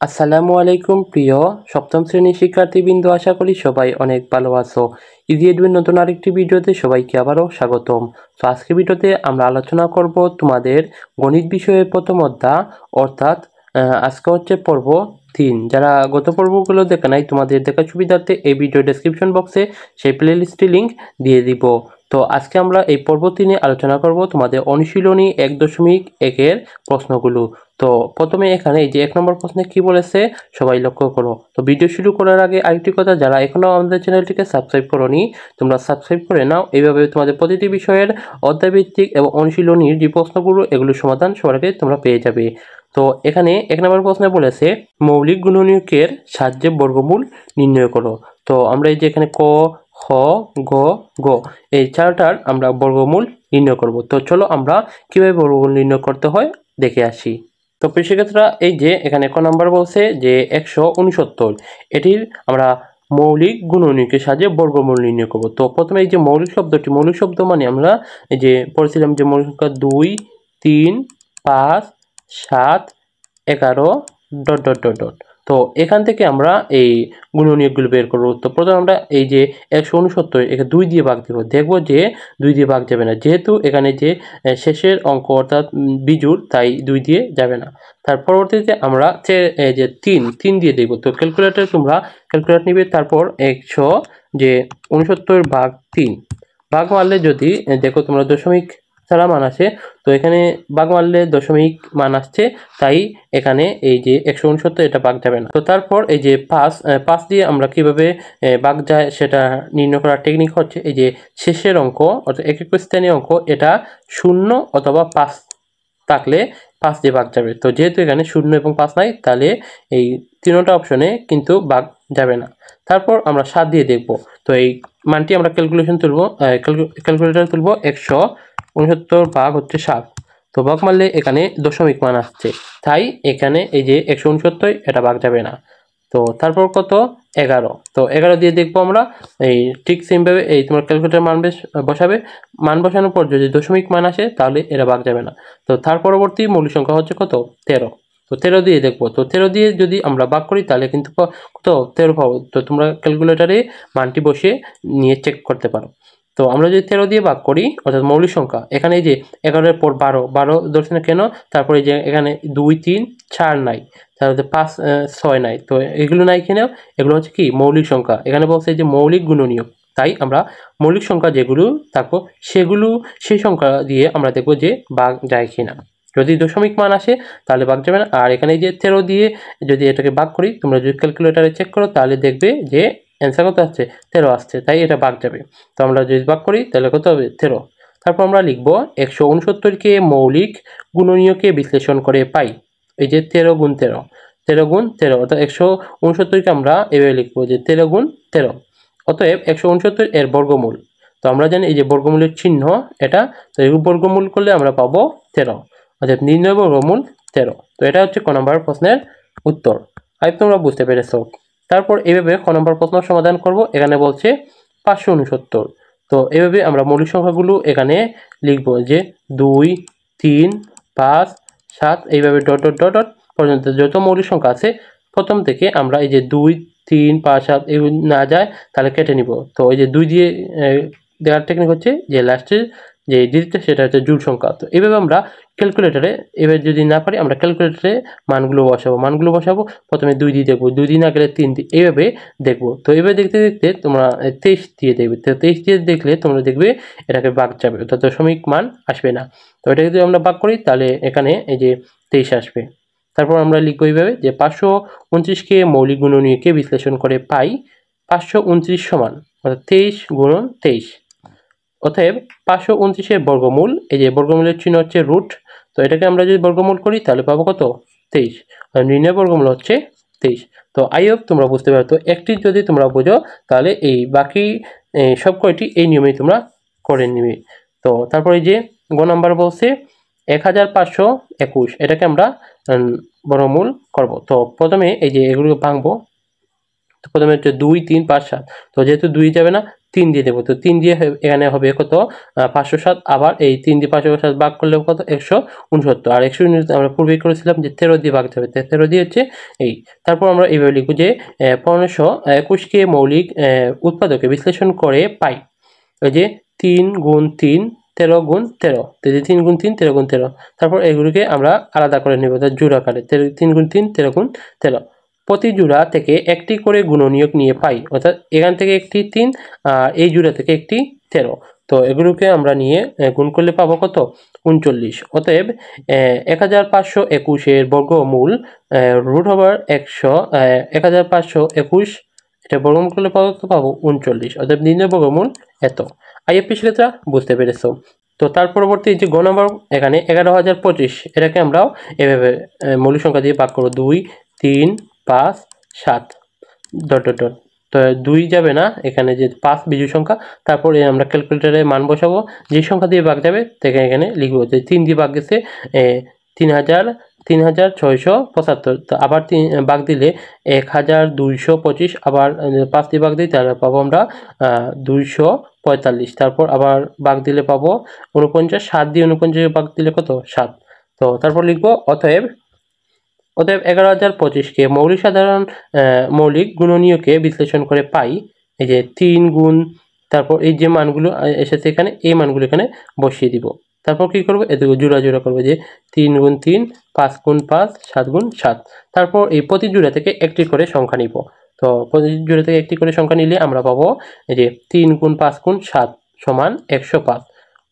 আসসালামু আলাইকুম প্রিয় সপ্তম শ্রেণীর শিক্ষার্থীবৃন্দ, আশা করি সবাই অনেক ভালো আছো। ইজি এডুয়ের নতুন আরেকটি ভিডিওতে সবাইকে আবারও স্বাগতম। তো আজকের ভিডিওতে আমরা আলোচনা করব তোমাদের গণিত বিষয়ের প্রথম অধ্যায়, অর্থাৎ আজকে হচ্ছে পর্ব 3। যারা গত পর্বগুলো দেখে নাই, তোমাদের দেখার সুবিধার্থে এই ভিডিও ডেসক্রিপশন বক্সে সেই প্লেলিস্টটি লিঙ্ক দিয়ে দিব। তো আজকে আমরা এই পর্ব 3 আলোচনা করব তোমাদের অনুশীলনী 1.1-এর প্রশ্নগুলো। তো প্রথমে এখানে এই যে 1 নম্বর প্রশ্নে কি বলেছে সবাই লক্ষ্য করো। তো ভিডিও শুরু করার আগে আরেকটি কথা, যারা এখনো আমাদের চ্যানেলটিকে সাবস্ক্রাইব করোনি তোমরা সাবস্ক্রাইব করে নাও। এইভাবে তোমাদের প্রতিটি বিষয়ের অধ্যায়ভিত্তিক এবং অনুশীলনীর যে প্রশ্নগুলো এগুলোর সমাধান সবার আগে তোমরা পেয়ে যাবে। তো এখানে 1 নম্বর প্রশ্নে বলেছে মৌলিক গুণনীয়কের সাহায্যে বর্গমূল নির্ণয় করো। তো আমরা এই যে এখানে ক, খ, গ, ঘ এই চারটার আমরা বর্গমূল নির্ণয় করব। তো চলো আমরা কিভাবে বর্গমূল নির্ণয় করতে হয় দেখে আসি। তো প্রিয় শিক্ষার্থীরা, এই যে এখানে ক নাম্বার বলছে যে 169, এটির আমরা মৌলিক গুণনীয়কের সাহায্যে বর্গমূল নির্ণয় করব। তো প্রথমে এই যে মৌলিক শব্দটি, মৌলিক শব্দ মানে আমরা এই যে পড়েছিলাম যে মৌলিক সংখ্যা 2, 3, 5, 7, 11 ... তো এখান থেকে আমরা এই গুণনীয়কগুলো বের করব। তো প্রথমে আমরা এই যে 169 একে 2 দিয়ে ভাগ দেব, দেখবো যে 2 দিয়ে ভাগ যাবে না, যেহেতু এখানে যে শেষের অঙ্ক অর্থাৎ বিজোড়, তাই 2 দিয়ে যাবে না। তার পরবর্তীতে আমরা এই যে 3 দিয়ে দেব। তো ক্যালকুলেটর তোমরা ক্যালকুলেটর নিবে, তারপর 169/3 ভাগ মারলে যদি দেখো তোমরা দশমিক ছাড়া মান আসে, তো এখানে ভাগ মারলে দশমিক মান আসছে, তাই এখানে এই যে 169 এটা ভাগ যাবে না। তো তারপর এই যে 5 দিয়ে আমরা কিভাবে ভাগ যায় সেটা নির্ণয় করার টেকনিক হচ্ছে এই যে শেষের অঙ্ক অর্থাৎ একক স্থানীয় অঙ্ক, এটা 0 অথবা 5 থাকলে 5 দিয়ে ভাগ যাবে। তো যেহেতু এখানে 0 এবং 5 নাই, তাহলে এই তিনটা অপশনে কিন্তু ভাগ যাবে না। তারপর আমরা 7 দিয়ে দেখব। তো এই মানটি আমরা ক্যালকুলেটর তুলব 169 ভাগ হচ্ছে 7। তো ভাগ মারলে এখানে দশমিক মান আসছে, তাই এখানে এই যে 169 এটা ভাগ যাবে না। তো তারপর কত 11। তো 11 দিয়ে দেখবো আমরা এই ঠিক সেমভাবে এই তোমার ক্যালকুলেটর মান বসাবে, মান বসানোর পর যদি দশমিক মান আসে তাহলে এরা ভাগ যাবে না। তো তার পরবর্তী মৌলিক সংখ্যা হচ্ছে কত 13। তো 13 দিয়ে দেখবো। তো 13 দিয়ে যদি আমরা ভাগ করি তাহলে কিন্তু কত 13 পাবো। তো তোমরা ক্যালকুলেটারে মানটি বসে নিয়ে চেক করতে পারো। তো আমরা যদি 13 দিয়ে ভাগ করি অর্থাৎ মৌলিক সংখ্যা, এখানে এই যে 11-এর পর 12 ধরছে না কেন, তারপরে যে এখানে 2, 3, 4 নাই, তাহলে 5, 6 নাই। তো এগুলো নাই কেন, এগুলো হচ্ছে কি মৌলিক সংখ্যা। এখানে বলছে যে মৌলিক গুণনীয়ক, তাই আমরা মৌলিক সংখ্যা যেগুলো থাকবো সেই সংখ্যা দিয়ে আমরা দেখবো যে ভাগ যায় কিনা। যদি দশমিক মান আসে তাহলে ভাগ যাবে না। আর এখানে যে 13 দিয়ে যদি এটাকে ভাগ করি, তোমরা যদি ক্যালকুলেটারে চেক করো তাহলে দেখবে যে অ্যান্সার কত আসছে 13 আসছে, তাই এটা ভাগ যাবে। তো আমরা যদি ভাগ করি তাহলে কত হবে 13। তারপর আমরা লিখবো 169কে মৌলিক গুণনীয়কে বিশ্লেষণ করে পাই। এই যে 13 গুণ 13, 13 গুণ 13 অর্থাৎ 169কে আমরা এভাবে লিখবো যে 13 গুণ 13। অতএব 169 এর বর্গমূল। তো আমরা জানি এই যে বর্গমূলের চিহ্ন এটা, তো এই বর্গমূল করলে আমরা পাবো 13, অর্থাৎ নির্ণয় বর্গমূল 13। তো এটা হচ্ছে ক নম্বর প্রশ্নের উত্তর। আই তোমরা বুঝতে পেরেছো। তারপর এইভাবে ক নম্বর প্রশ্ন সমাধান করব। এখানে বলছে 569। তো এভাবে আমরা মৌলিক সংখ্যাগুলো এখানে লিখবো যে 2, 3, 5, 7 এইভাবে ডট পর্যন্ত যত মৌলিক সংখ্যা আছে প্রথম থেকে আমরা এই যে 2, 3, 5, 7 এগুলো না যায় তাহলে কেটে নিব। তো এই যে 2 দিয়ে দেওয়ার টেকনিক হচ্ছে যে লাস্টের যে ডিজিটটা সেটা হচ্ছে জোড় সংখ্যা। তো এইভাবে আমরা ক্যালকুলেটারে, এবার যদি না পারি আমরা ক্যালকুলেটারে মানগুলো বসাবো। প্রথমে 2 দিয়ে দেখবো, 2 দিয়ে না গেলে 3 দিয়ে, এইভাবে দেখবো। তো এইভাবে দেখতে দেখতে তোমরা 23 দিয়ে দেখবে। তো 23 দিয়ে দেখলে তোমরা দেখবে এটাকে ভাগ যাবে, অর্থাৎ দশমিক মান আসবে না। তো এটা যদি আমরা ভাগ করি তাহলে এখানে এই যে 23 আসবে। তারপর আমরা লিখবো এইভাবে যে 529কে মৌলিক গুণনীয়কে বিশ্লেষণ করে পাই 529 সমান, অর্থাৎ 23 গুণন 23। অতএব 529-এর বর্গমূল, এই যে বর্গমূলের চিহ্ন হচ্ছে রুট। তো এটাকে আমরা যদি বর্গমূল করি তাহলে পাবো কত 23, নির্ণয় বর্গমূল হচ্ছে 23। তো আই হোপ তোমরা বুঝতে পারো। তো একটি যদি তোমরা বোঝো তাহলে এই বাকি সব কয়টি এই নিয়মেই তোমরা করে নিবে। তো তারপরে যে গ নাম্বার বলছে 1521, এটাকে আমরা বর্গমূল করব। তো প্রথমে এই যে এগুলো ভাঙবো। তো প্রথমে হচ্ছে 2, 3, 5, 7। তো যেহেতু 2 যাবে না 3 দিয়ে দেবো। তো 3 দিয়ে এখানে হবে কত 507, আবার এই 3 দিয়ে 507 ভাগ করলে কত 169, আর 169 আমরা পূর্বেই করেছিলাম যে 13 দিয়ে ভাগ যাবে, 13 দিয়ে হচ্ছে এই। তারপর আমরা এইভাবে লিখব যে 1521কে মৌলিক উৎপাদকে বিশ্লেষণ করে পাই ওই যে 3 গুণ 3 13 গুণ 13, তো যে 3 গুণ 3 13 গুণ 13। তারপর এগুলিকে আমরা আলাদা করে নেব জোড়া আকারে, 3 গুণ 3 13 গুণ 13। প্রতি জোড়া থেকে একটি করে গুণনীয়ক নিয়ে পাই, অর্থাৎ এখান থেকে একটি 3 আর এই জোড়া থেকে একটি 13। তো এগুলোকে আমরা নিয়ে গুণ করলে পাবো কত 39। অতএব 1521 বর্গমূল রুট ওভার 1521 এটা বর্গমূল করলে পাবো 39। অর্থাৎ নির্ণয় বর্গমূল এত। আইএফপি সেক্ষেত্রে বুঝতে পেরেছো। তো তার পরবর্তী যে গ নম্বর এখানে 11025, এটাকে আমরাও এভাবে মৌলিক সংখ্যা দিয়ে ভাগ করবো 2 3 5 7 ডট ডট ডট। তো 2 যাবে না, এখানে যে 5 বিজোড় সংখ্যা, তারপরে আমরা ক্যালকুলেটারে মান বসাবো, যে সংখ্যা দিয়ে ভাগ যাবে তাকে এখানে লিখবো। যে 3 দিয়ে ভাগ গেছে 3675, তো আবার 3 ভাগ দিলে 1225, আবার 5 দিয়ে ভাগ দিই তাহলে পাবো আমরা 245, তারপর আবার ভাগ দিলে পাবো 49, 7 দিয়ে 49 ভাগ দিলে কত 7। তো তারপর লিখবো অতএব 11025কে মৌলিক গুণনীয়কে বিশ্লেষণ করে পাই এই যে 3 গুণ, তারপর এই যে মানগুলো এসেছে এখানে এই মানগুলো এখানে বসিয়ে দিব। তারপর কি করব এদিকে জোড়া করব যে 3 গুণ 3 5 গুণ 5 7 গুণ 7। তারপর এই প্রতি জোড়া থেকে একটি করে সংখ্যা নিব। তো প্রতি জোড়া থেকে একটি করে সংখ্যা নিলে আমরা পাবো এই যে 3 গুণ 5 গুণ 7 সমান 105।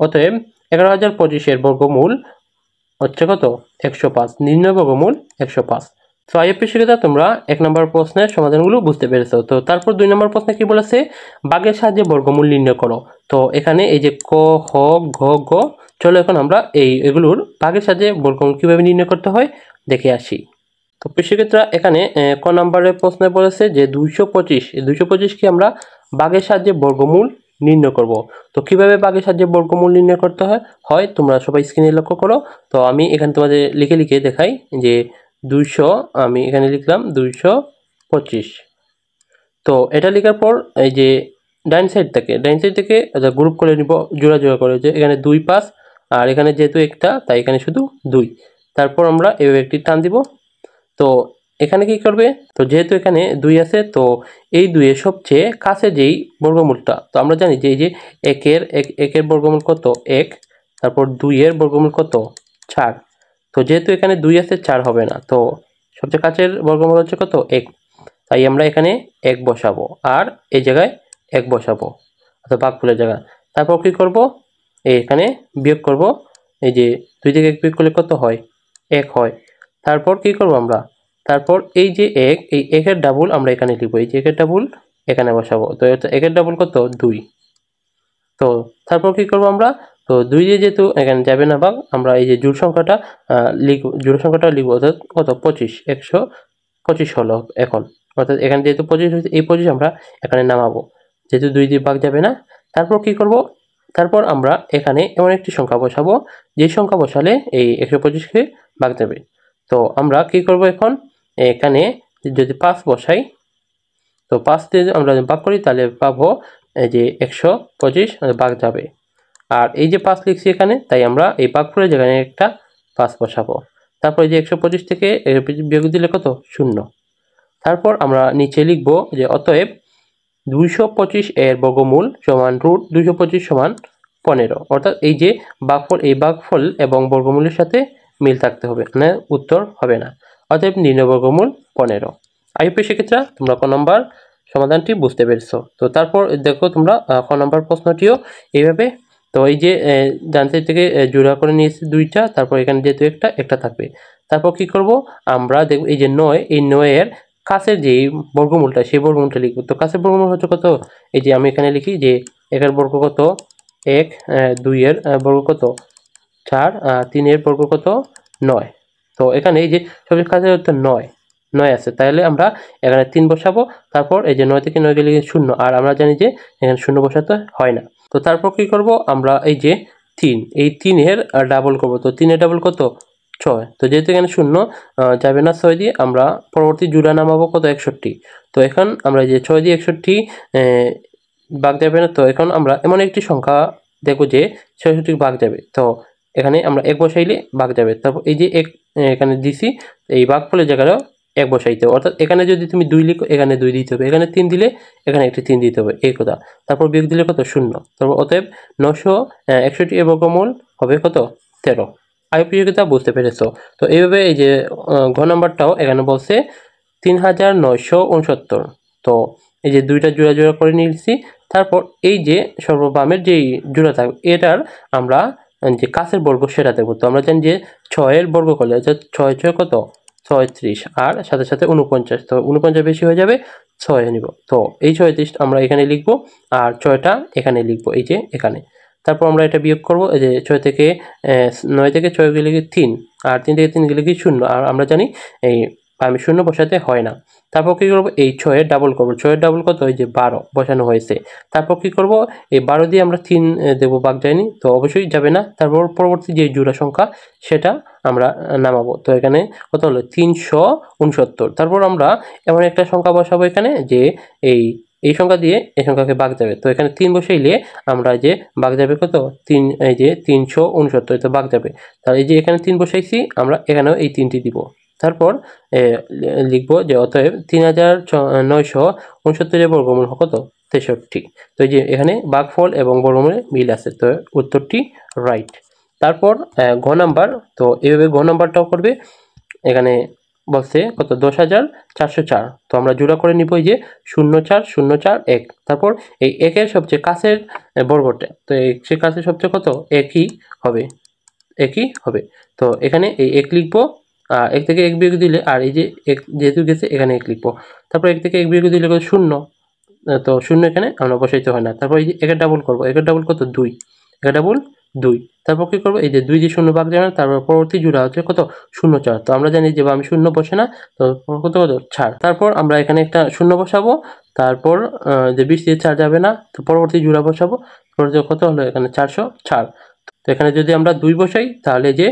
অতএব 11025 বর্গমূল হচ্ছে কত 105, নির্ণয় বর্গমূল 105। তো আইএফপি শিক্ষার্থীরা তোমরা 1 নম্বর প্রশ্নের সমাধানগুলো বুঝতে পেরেছো। তো তারপর 2 নম্বর প্রশ্নে কি বলেছে ভাগের সাহায্যে বর্গমূল নির্ণয় করো। তো এখানে এই যে ক খ ঘ গ, চলো এখন আমরা এগুলোর ভাগের সাহায্যে বর্গমূল কিভাবে নির্ণয় করতে হয় দেখে আসি। তো শিক্ষার্থীরা এখানে ক নম্বরের প্রশ্নে বলেছে যে 225কে আমরা ভাগের সাহায্যে বর্গমূল নির্ণয় করব। তো কিভাবে ভাগের সাহায্যে বর্গমূল নির্ণয় করতে হয় তোমরা সবাই স্ক্রিনে লক্ষ্য করো। তো আমি এখানে তোমাদের লিখে দেখাই যে 200, আমি এখানে লিখলাম 225। তো এটা লেখার পর এই যে ডাইন সাইড থেকে গ্রুপ করে নিব, জোড়া করে যে এখানে 2 5, আর এখানে যেহেতু একটা তাই এখানে শুধু 2। তারপর আমরা এভাবে একটি টান দিব। তো এখানে কি করবে, তো যেহেতু এখানে 2 আছে, তো এই 2 এর সবচেয়ে কাছে যেই বর্গমূলটা, তো আমরা জানি যে এই যে একের বর্গমূল কত 1, তারপর 2 এর বর্গমূল কত 4। তো যেহেতু এখানে 2 আছে 4 হবে না, তো সবচেয়ে কাছের বর্গমূল হচ্ছে কত 1, তাই আমরা এখানে 1 বসাবো আর এই জায়গায় 1 বসাবো, অর্থাৎ ভাগফলের জায়গায়। তারপর কি করব এখানে বিয়োগ করব, এই যে 2 থেকে 1 বিয়োগ করলে কত হয় 1 হয়। তারপর কি করব আমরা, তারপর এই যে 1, এই 1 এর ডাবল আমরা এখানে লিখব, এই যে 1 এর ডাবল এখানে বসাবো। তো 1 এর ডাবল কত 2। তো তারপর কি করব আমরা, তো 2 দিয়ে যেহেতু এখানে যাবে না ভাগ, আমরা এই যে জোড় সংখ্যাটা লিখব, অর্থাৎ কত 25, 125 হলো এখন। অর্থাৎ এখানে যেহেতু 25 হয়েছে, এই 25 আমরা এখানে নামাবো, যেহেতু 2 দিয়ে ভাগ যাবে না। তারপর কি করব, তারপর আমরা এখানে এমন একটি সংখ্যা বসাবো যে সংখ্যা বসালে এই 125কে ভাগ যাবে। তো আমরা কি করব এখন, এখানে যদি 5 বসাই, তো 5 দিয়ে আমরা ভাগ করি তাহলে পাবো এই যে 125 ভাগ যাবে। আর এই যে 5 লিখছি এখানে, তাই আমরা এই ভাগফলের জায়গায় একটা 5 বসাবো। তারপর এই যে 125 থেকে বিয়োগ দিলে কত 0। তারপর আমরা নিচে লিখব যে অতএব 225 এর বর্গমূল সমান রুট 225 সমান 15, অর্থাৎ এই যে ভাগফল এবং বর্গমূলের সাথে মিল থাকতে হবে, মানে উত্তর হবে না। অতএব নির্ণয় বর্গমূল 15। আইপিএস সেক্ষেত্রে তোমরা ক নম্বর সমাধানটি বুঝতে পেরেছো। তো তারপর দেখো তোমরা ক নম্বর প্রশ্নটিও এইভাবে, তো এই যে ডান সাইড থেকে জোড়া করে নিয়েছি 2টা, তারপর এখানে যেহেতু একটা থাকবে। তারপর কি করব আমরা দেখব এই যে 9, এই 9 এর কাছের যে বর্গমূলটা সেই বর্গমূলটা লিখব। তো কাছের বর্গমূল হচ্ছে কত, এই যে আমি এখানে লিখি যে 1 এর বর্গ কত 1, 2 এর বর্গ কত 4, 3 এর বর্গ কত 9। তো এখানে এই যে সবচেয়ে কাছে হচ্ছে 9 আছে, তাহলে আমরা এখানে 3 বসাবো। তারপর এই যে 9 থেকে 9 গেলে 0, আর আমরা জানি যে এখানে 0 বসাতে হয় না। তো তারপর কি করব আমরা এই যে 3, এই 3 এর ডাবল করব। তো 3 এর ডাবল কত 6। তো যেহেতু এখানে 0 যাবে না 6 দিয়ে, আমরা পরবর্তী জোড়া নামাবো কত 61। তো এখন আমরা এই যে 6 দিয়ে 61 ভাগ যাবে না। তো এখন আমরা এমন একটি সংখ্যা দেখব যে 66 ভাগ যাবে। তো এখানে আমরা 1 বসাইলে ভাগ যাবে। তারপর এই যে এখানে দিছি, এই ভাগফলের জায়গায়ও 1 বসাইতে হবে। অর্থাৎ এখানে যদি তুমি 2 লিখো, এখানে 2 দিতে হবে। এখানে 3 দিলে এখানে একটি 3 দিতে হবে, এই কথা। তারপর বিয়োগ দিলে কত? 0। তারপর অতএব 961 এর বর্গমূল হবে কত? 13। আই প্রিয় কথা বুঝতে পেরেছো? তো এইভাবে এই যে ঘ নাম্বারটাও এখানে বলছে 3969। তো এই যে দুইটা জোড়া জোড়া করে নিয়েছি। তারপর এই যে সর্ববামের যেই জোড়া থাকবে এটার আমরা যে কাছের বর্গ সেটা দেখব। তো আমরা জানি যে 6 এর বর্গ করলে অর্থাৎ 6 6 কত? 36 আর সাথে সাথে 49। তো 49 বেশি হয়ে যাবে, 6 নিব। তো এই 36 আমরা এখানে লিখব আর 6টা এখানে লিখব, এই যে এখানে। তারপর আমরা এটা বিয়োগ করব। এই যে 6 থেকে 9 থেকে 6 গেলে কি 3, আর 3 থেকে 3 গেলে কি 0। আর আমরা জানি এই আমি 0 বসাতে হয় না। তারপর কী করব? এই 6 এর ডাবল করব। 6 এর ডাবল কত? এই যে 12 বসানো হয়েছে। তারপর কী করব? এই 12 দিয়ে আমরা 3 দেবো, ভাগ যায়নি, তো অবশ্যই যাবে না। তারপর পরবর্তী যে জোড়া সংখ্যা সেটা আমরা নামাবো। তো এখানে কত হলো? 369। তারপর আমরা এমন একটা সংখ্যা বসাবো এখানে যে এই সংখ্যা দিয়ে এই সংখ্যাকে ভাগ যাবে। তো এখানে 3 বসাইলে আমরা যে ভাগ যাবে কত? 3, এই যে 369, তো ভাগ যাবে। তাহলে এই যে এখানে 3 বসাইছি, আমরা এখানেও এই 3টি দিব। তারপর লিখব যে অতএব 3969 এর বর্গমূল কত? 63। তো এই যে এখানে ভাগফল এবং বর্গমূলে মিল আছে, তো উত্তরটি রাইট। তারপর ঘ নাম্বার, তো এইভাবে ঘ নাম্বারটাও করবে। এখানে বলছে কত? 10,404। তো আমরা জোড়া করে নিব এই যে 0404 তারপর এই 1-এর সবচেয়ে কাছের বর্গটা, তো সে কাছের সবচেয়ে কত? একই হবে। তো এখানে এই 1 লিখবো, 1 থেকে 1 বিয়োগ দিলে, আর এই যে 1 যেহেতু গেছে এখানে 1 লিখবো। তারপর 1 থেকে 1 বিয়োগ দিলে কত? 0। তো 0 এখানে আমরা বসাইতে হয় না। তারপর এই যে 1-এর ডাবল করবো। 1-এর ডাবল কত? 2। 1-এর ডাবল 2। তারপর কী করবো? এই যে 2 দিয়ে 0 ভাগ যাবে না। তারপর পরবর্তী জোড়া হচ্ছে কত? 04। তো আমরা জানি যে আমি 0 বসে না, তো কত ছাড়। তারপর আমরা এখানে একটা 0 বসাবো। তারপর যে 20 দিয়ে 4 যাবে না, তো পরবর্তী জোড়া বসাবো। পরবর্তী কত হলো? এখানে 400 ছাড়। তো এখানে যদি আমরা 2 বসাই, তাহলে যে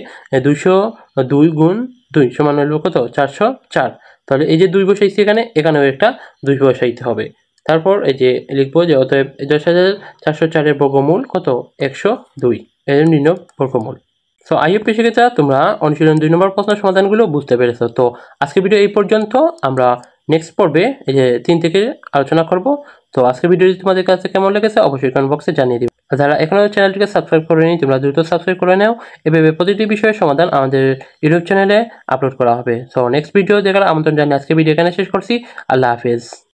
202 গুণ 2 সমান হলো কত? 404। তাহলে এই যে 2 বসাইছি এখানেও একটা 2 বসাইতে হবে। তারপর এই যে লিখবো যে অতএব 10,404 এর বর্গমূল কত? 102, এর নির্ণয় বর্গমূল। সো আই হোপ শিখেছা তোমরা অনুশীলন 2 নম্বর প্রশ্ন সমাধানগুলো বুঝতে পেরেছো। তো আজকের ভিডিও এই পর্যন্ত। আমরা নেক্সট পর্বে এই যে 3 থেকে আলোচনা করব। তো আজকের ভিডিওটি তোমাদের কাছে কেমন লেগেছে অবশ্যই কমেন্ট বক্সে জানিয়ে দিও। যারা এখনো চ্যানেলটিকে সাবস্ক্রাইব করেনি, তোমরা দ্রুত সাবস্ক্রাইব করে নাও। এভাবে প্রতিটি বিষয়ের সমাধান আমাদের ইউটিউব চ্যানেলে আপলোড করা হবে। সো নেক্সট ভিডিও দেখার আমন্ত্রণ জানিয়ে আজকে ভিডিও এখানে শেষ করছি। আল্লাহ হাফেজ।